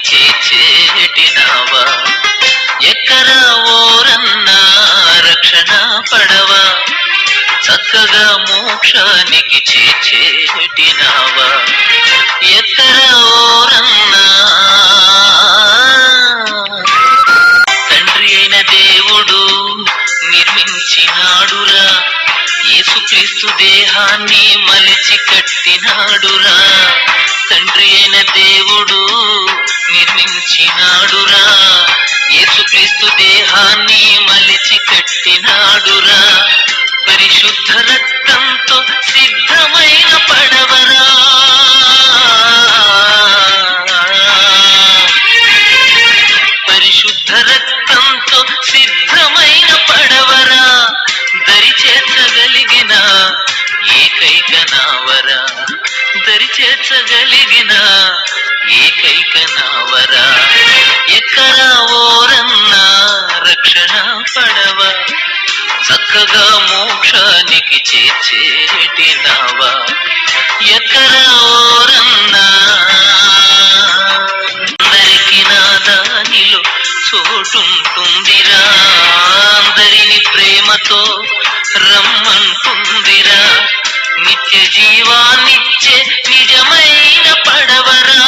చేర్చేటి నావా, ఎక్కరా ఓరన్నా రక్షణ పడవా, చక్కగా మోక్షానికి చేర్చేటి నావా, ఎక్కరా ఓరన్నా. తండ్రి అయిన దేవుడు నిర్మించినాడురా, యేసుక్రీస్తు దేహాన్ని మలిచి కట్టినాడురా. తండ్రి అయిన దేవుడు నిర్మించినాడురా, యేసుక్రీస్తు దేహాన్ని మలిచి కట్టినాడురా. పరిశుద్ధ రక్తంతో సిద్ధమైన పడవరా, పరిశుద్ధ రక్తంతో సిద్ధమైన పడవరా, దరి చేర్చగలిగిన ఏకైక నావరా, దరి చేర్చగలిగిన ఏకైక నావరా, ఎక్కరా ఓరన్నా రక్షణ పడవ, చక్కగా మోక్షానికి చేర్చేటి నావా, ఎక్కరా ఓరన్నా. అందరికి నా దానిలో చోటుంటుందిరా, అందరిని ప్రేమతో రమ్మంటుందిరా, నిత్య జీవాన్నిచ్చే నిజమైన పడవరా.